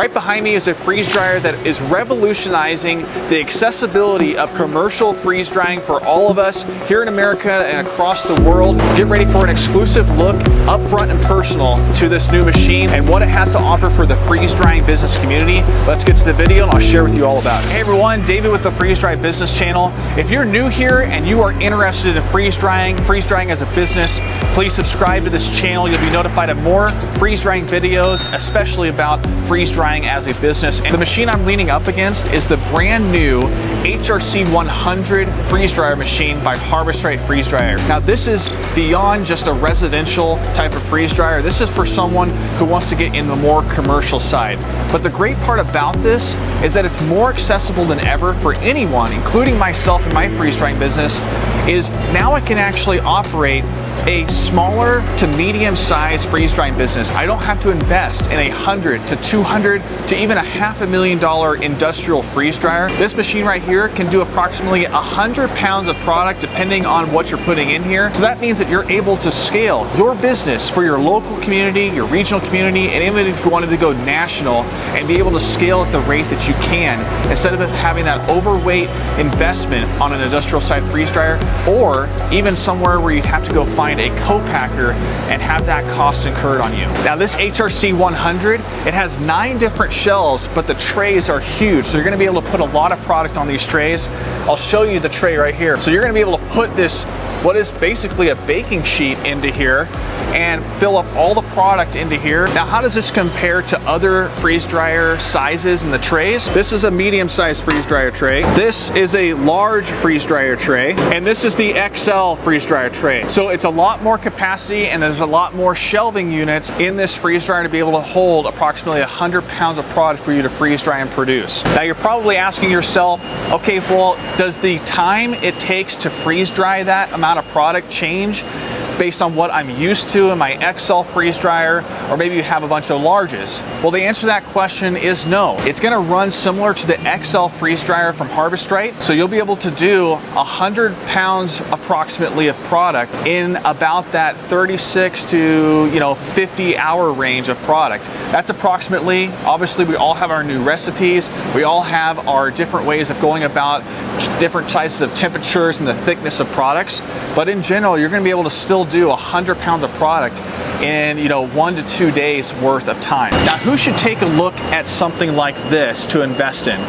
Right behind me is a freeze dryer that is revolutionizing the accessibility of commercial freeze drying for all of us here in America and across the world. Get ready for an exclusive look, upfront and personal, to this new machine and what it has to offer for the freeze drying business community. Let's get to the video and I'll share with you all about it. Hey everyone, David with the Freeze Dry Business Channel. If you're new here and you are interested in freeze drying as a business, please subscribe to this channel. You'll be notified of more freeze drying videos, especially about freeze drying as a business. And the machine I'm leaning up against is the brand new HRC 100 freeze dryer machine by Harvest Right Freeze Dryer. Now this is beyond just a residential type of freeze dryer. This is for someone who wants to get in the more commercial side. But the great part about this is that it's more accessible than ever for anyone, including myself and my freeze drying business, is now I can actually operate a smaller to medium sized freeze drying business. I don't have to invest in $100,000 to $200,000 to even $500,000 industrial freeze dryer. This machine right here can do approximately 100 pounds of product depending on what you're putting in here. So that means that you're able to scale your business for your local community, your regional community, and even if you wanted to go national and be able to scale at the rate that you can, instead of having that overweight investment on an industrial side freeze dryer, or even somewhere where you'd have to go find a co-packer and have that cost incurred on you. Now this HRC 100, it has 9 different shelves, but the trays are huge. So you're gonna be able to put a lot of product on these trays. I'll show you the tray right here. So you're gonna be able to put this, what is basically a baking sheet, into here and fill up all the product into here. Now how does this compare to other freeze dryer sizes in the trays? This is a medium-sized freeze dryer tray. This is a large freeze dryer tray, and this is the XL freeze dryer tray. So it's a lot more capacity and there's a lot more shelving units in this freeze dryer to be able to hold approximately 100 pounds of product for you to freeze dry and produce. Now you're probably asking yourself, okay, well, does the time it takes to freeze dry that amount of product change based on what I'm used to in my XL freeze dryer, or maybe you have a bunch of larges? Well, the answer to that question is no. It's gonna run similar to the XL freeze dryer from Harvest Right. So you'll be able to do 100 pounds approximately of product in about that 36 to 50 hour range of product. That's approximately, obviously we all have our new recipes, we all have our different ways of going about different sizes of temperatures and the thickness of products, but in general, you're gonna be able to still do 100 pounds of product in 1 to 2 days worth of time. Now who should take a look at something like this to invest in?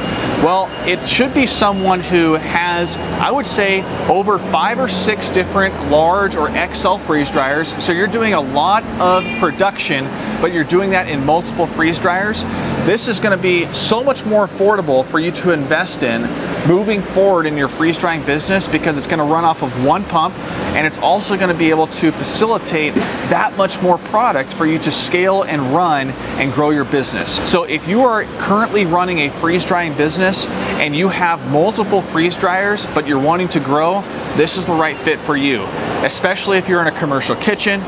Well, it should be someone who has, I would say, over 5 or 6 different large or XL freeze dryers. So you're doing a lot of production, but you're doing that in multiple freeze dryers. This is going to be so much more affordable for you to invest in moving forward in your freeze drying business, because it's going to run off of one pump, and it's also going to be able to facilitate that much more product for you to scale and run and grow your business. So if you are currently running a freeze drying business and you have multiple freeze dryers but you're wanting to grow, this is the right fit for you, especially if you're in a commercial kitchen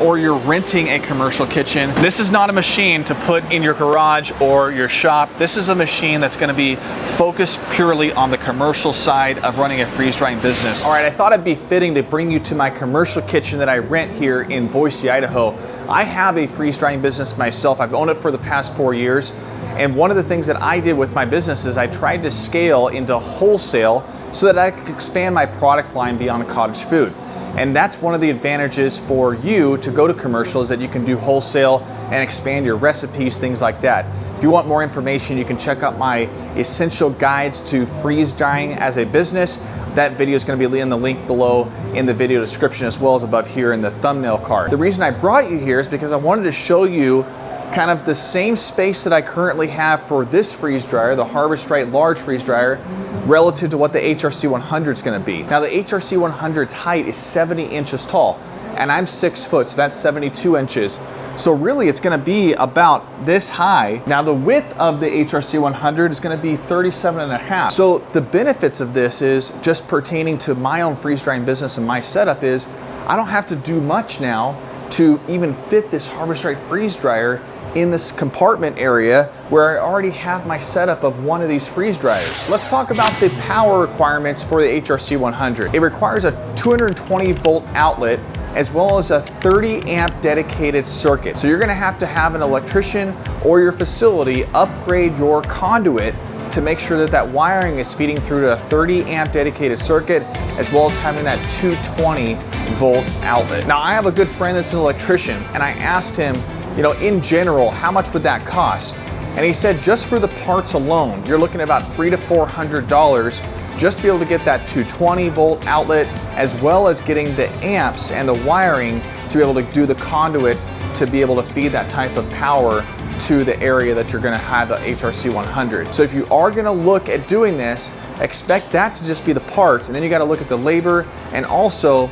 or you're renting a commercial kitchen. This is not a machine to put in your garage or your shop. This is a machine that's going to be focused purely on the commercial side of running a freeze drying business. All right, I thought it'd be fitting to bring you to my commercial kitchen that I rent here in Boise, Idaho. I have a freeze drying business myself. I've owned it for the past 4 years. And one of the things that I did with my business is I tried to scale into wholesale so that I could expand my product line beyond cottage food. And that's one of the advantages for you to go to commercial, is that you can do wholesale and expand your recipes, things like that. If you want more information, you can check out my essential guides to freeze drying as a business. That video is going to be in the link below in the video description, as well as above here in the thumbnail card. The reason I brought you here is because I wanted to show you kind of the same space that I currently have for this freeze dryer, the Harvest Right large freeze dryer, relative to what the HRC 100 is going to be. Now the HRC 100's height is 70 inches tall, and I'm 6 foot, so that's 72 inches. So really it's going to be about this high. Now the width of the HRC 100 is going to be 37 and a half. So the benefits of this is, just pertaining to my own freeze drying business and my setup, is I don't have to do much now to even fit this Harvest Right freeze dryer in this compartment area where I already have my setup of one of these freeze dryers. Let's talk about the power requirements for the HRC 100. It requires a 220 volt outlet as well as a 30 amp dedicated circuit. So you're gonna have to have an electrician or your facility upgrade your conduit to make sure that that wiring is feeding through to a 30 amp dedicated circuit, as well as having that 220 volt outlet. Now I have a good friend that's an electrician, and I asked him, you know, in general, how much would that cost? And he said just for the parts alone, you're looking at about $300 to $400 just to be able to get that 220 volt outlet, as well as getting the amps and the wiring to be able to do the conduit to be able to feed that type of power to the area that you're gonna have the HRC 100. So if you are gonna look at doing this, expect that to just be the parts, and then you gotta look at the labor, and also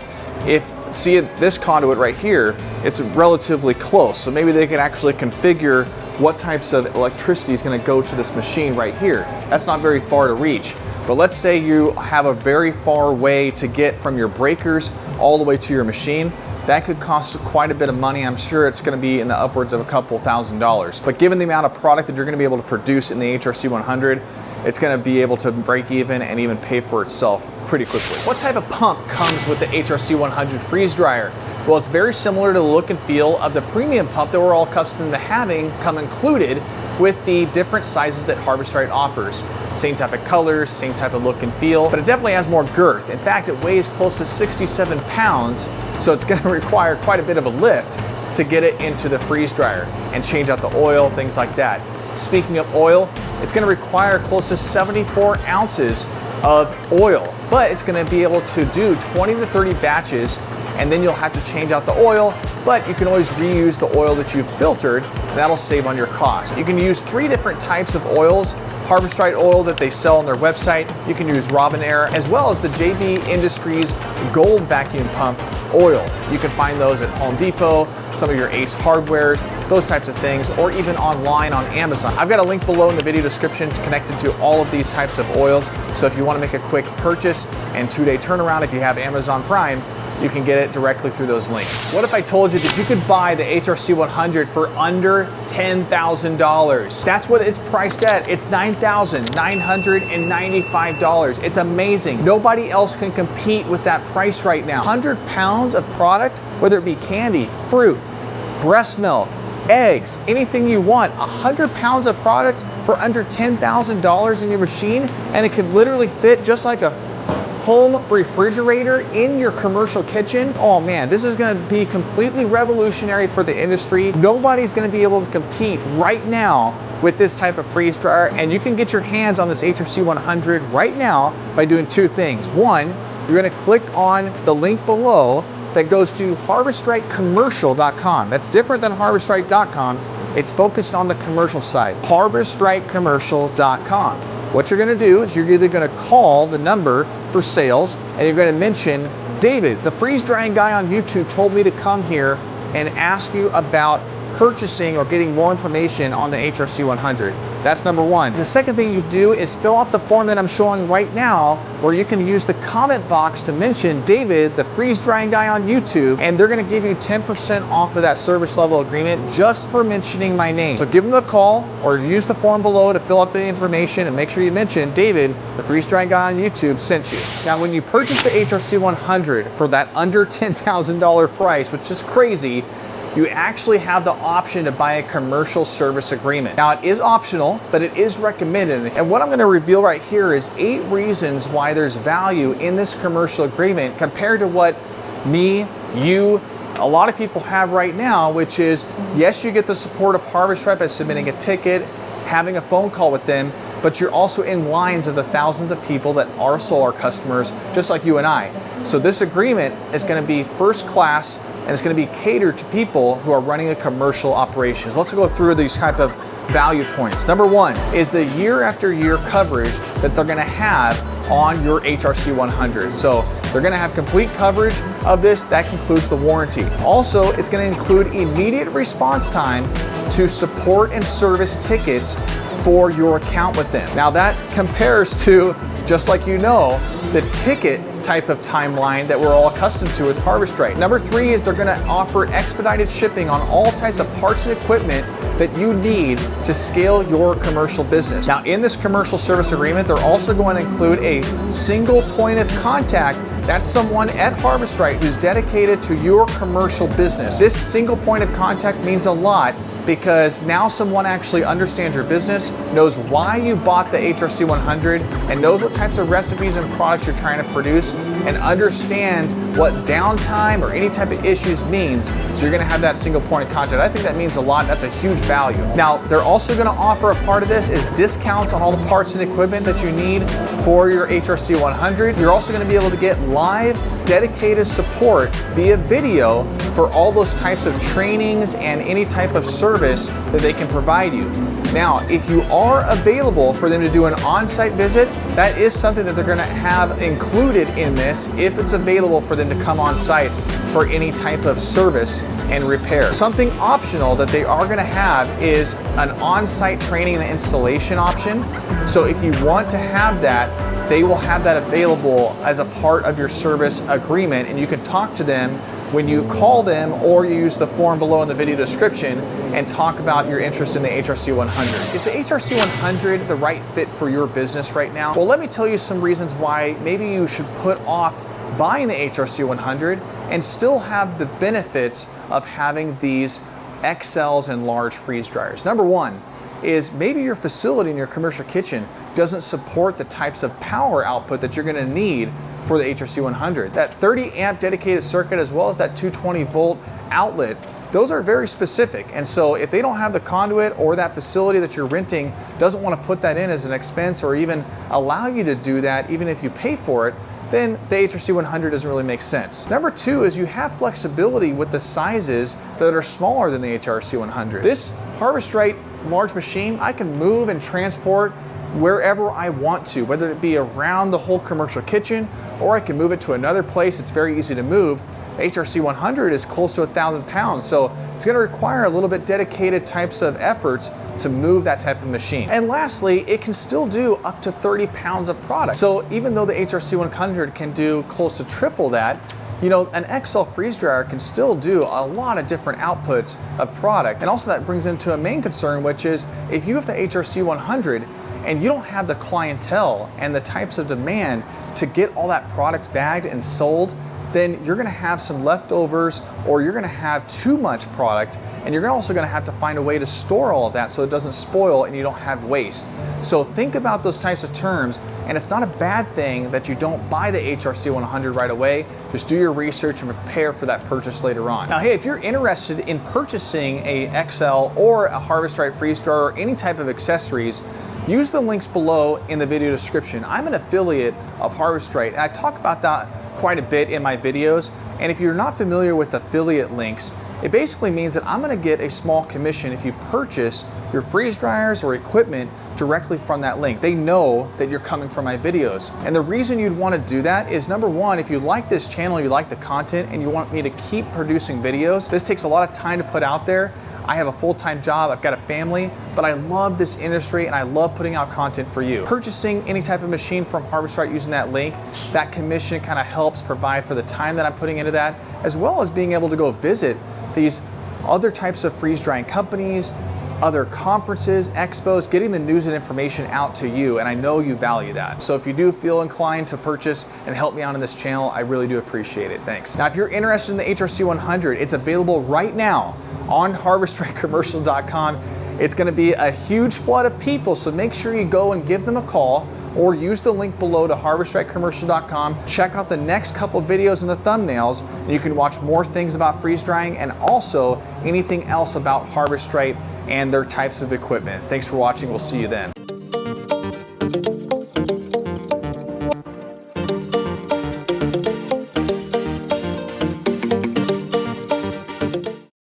see this conduit right here, it's relatively close. So maybe they could actually configure what types of electricity is gonna go to this machine right here. That's not very far to reach. But let's say you have a very far way to get from your breakers all the way to your machine. That could cost quite a bit of money. I'm sure it's gonna be in the upwards of a couple $1,000s. But given the amount of product that you're gonna be able to produce in the HRC 100, it's gonna be able to break even and even pay for itself pretty quickly. What type of pump comes with the HRC 100 freeze dryer? Well, it's very similar to the look and feel of the premium pump that we're all accustomed to having come included with the different sizes that Harvest-Right offers. Same type of colors, same type of look and feel, but it definitely has more girth. In fact, it weighs close to 67 pounds, so it's gonna require quite a bit of a lift to get it into the freeze dryer and change out the oil, things like that. Speaking of oil, it's gonna require close to 74 ounces of oil, but it's gonna be able to do 20 to 30 batches, and then you'll have to change out the oil, but you can always reuse the oil that you've filtered, and that'll save on your cost. You can use 3 different types of oils. Harvest-Right oil that they sell on their website. You can use Robin Air, as well as the JB Industries Gold Vacuum Pump oil. You can find those at Home Depot, some of your Ace Hardwares, those types of things, or even online on Amazon. I've got a link below in the video description to connect it to all of these types of oils. So if you want to make a quick purchase and 2-day turnaround, if you have Amazon Prime, you can get it directly through those links. What if I told you that you could buy the HRC 100 for under $10,000? That's what it's priced at. It's $9,995. It's amazing. Nobody else can compete with that price right now. 100 pounds of product, whether it be candy, fruit, breast milk, eggs, anything you want, 100 pounds of product for under $10,000 in your machine, and it could literally fit just like a home refrigerator in your commercial kitchen. Oh man, this is gonna be completely revolutionary for the industry. Nobody's gonna be able to compete right now with this type of freeze dryer, and you can get your hands on this HRC 100 right now by doing 2 things. One, you're gonna click on the link below that goes to harvestrightcommercial.com. That's different than harvestright.com. It's focused on the commercial side, harvestrightcommercial.com. What you're gonna do is you're either gonna call the number for sales, and you're gonna mention, David, the freeze drying guy on YouTube told me to come here and ask you about purchasing or getting more information on the HRC 100. That's number one. The second thing you do is fill out the form that I'm showing right now, where you can use the comment box to mention David, the freeze drying guy on YouTube, and they're gonna give you 10% off of that service level agreement just for mentioning my name. So give them a call or use the form below to fill out the information, and make sure you mention David, the freeze drying guy on YouTube sent you. Now, when you purchase the HRC 100 for that under $10,000 price, which is crazy, you actually have the option to buy a commercial service agreement. Now, it is optional, but it is recommended. And what I'm gonna reveal right here is 8 reasons why there's value in this commercial agreement compared to what me, you, a lot of people have right now, which is, yes, you get the support of Harvest-Right by submitting a ticket, having a phone call with them, but you're also in lines of the thousands of people that are solar customers, just like you and I. So this agreement is gonna be first class, and it's gonna be catered to people who are running a commercial operation. So let's go through these type of value points. Number one is the year after year coverage that they're gonna have on your HRC 100. So they're gonna have complete coverage of this. That concludes the warranty. Also, it's gonna include immediate response time to support and service tickets for your account with them. Now that compares to, just like you know, the ticket type of timeline that we're all accustomed to with Harvest-Right. Number 3 is they're gonna offer expedited shipping on all types of parts and equipment that you need to scale your commercial business. Now, in this commercial service agreement, they're also going to include a single point of contact That's someone at Harvestrite who's dedicated to your commercial business. This single point of contact means a lot because now someone actually understands your business, knows why you bought the HRC 100, and knows what types of recipes and products you're trying to produce, and understands what downtime or any type of issues means. So you're gonna have that single point of contact. I think that means a lot. That's a huge value. Now, they're also gonna offer a part of this is discounts on all the parts and equipment that you need for your HRC 100. You're also gonna be able to get live, dedicated support via video for all those types of trainings and any type of service that they can provide you. Now, if you are available for them to do an on-site visit, that is something that they're gonna have included in this if it's available for them to come on site for any type of service and repair. Something optional that they are gonna have is an on-site training and installation option. So if you want to have that, they will have that available as a part of your service agreement, and you can talk to them when you call them or you use the form below in the video description and talk about your interest in the HRC 100. Is the HRC 100 the right fit for your business right now? Well, let me tell you some reasons why maybe you should put off buying the HRC 100 and still have the benefits of having these XLs and large freeze dryers. Number one is maybe your facility in your commercial kitchen doesn't support the types of power output that you're gonna need for the HRC 100. That 30 amp dedicated circuit as well as that 220 volt outlet, those are very specific. And so if they don't have the conduit or that facility that you're renting doesn't want to put that in as an expense or even allow you to do that even if you pay for it, then the HRC 100 doesn't really make sense. Number two is you have flexibility with the sizes that are smaller than the HRC 100. This Harvestrite large machine, I can move and transport wherever I want to, whether it be around the whole commercial kitchen or I can move it to another place. It's very easy to move. The HRC 100 is close to 1,000 pounds, so it's going to require a little bit dedicated types of efforts to move that type of machine. And lastly, it can still do up to 30 pounds of product. So even though the HRC 100 can do close to triple that, you know, an XL freeze dryer can still do a lot of different outputs of product. And also that brings into a main concern, which is if you have the HRC 100 and you don't have the clientele and the types of demand to get all that product bagged and sold, then you're gonna have some leftovers or you're gonna have too much product, and you're also gonna have to find a way to store all of that so it doesn't spoil and you don't have waste. So think about those types of terms, and it's not a bad thing that you don't buy the HRC 100 right away. Just do your research and prepare for that purchase later on. Now, hey, if you're interested in purchasing a XL or a Harvestrite freeze dryer or any type of accessories, use the links below in the video description. I'm an affiliate of Harvestrite, and I talk about that quite a bit in my videos. And if you're not familiar with affiliate links, it basically means that I'm gonna get a small commission if you purchase your freeze dryers or equipment directly from that link. They know that you're coming from my videos. And the reason you'd wanna do that is, number one, if you like this channel, you like the content, and you want me to keep producing videos, this takes a lot of time to put out there. I have a full-time job, I've got a family, but I love this industry and I love putting out content for you. Purchasing any type of machine from Harvestrite using that link, that commission kind of helps provide for the time that I'm putting into that, as well as being able to go visit these other types of freeze drying companies, other conferences, expos, getting the news and information out to you, and I know you value that. So if you do feel inclined to purchase and help me out on this channel, I really do appreciate it. Thanks. Now, if you're interested in the HRC 100, it's available right now on harvestricecommercial.com. It's going to be a huge flood of people, so make sure you go and give them a call or use the link below to harvestricecommercial.com. Check out the next couple videos in the thumbnails, and you can watch more things about freeze drying and also anything else about Harvestrite and their types of equipment. Thanks for watching. We'll see you then.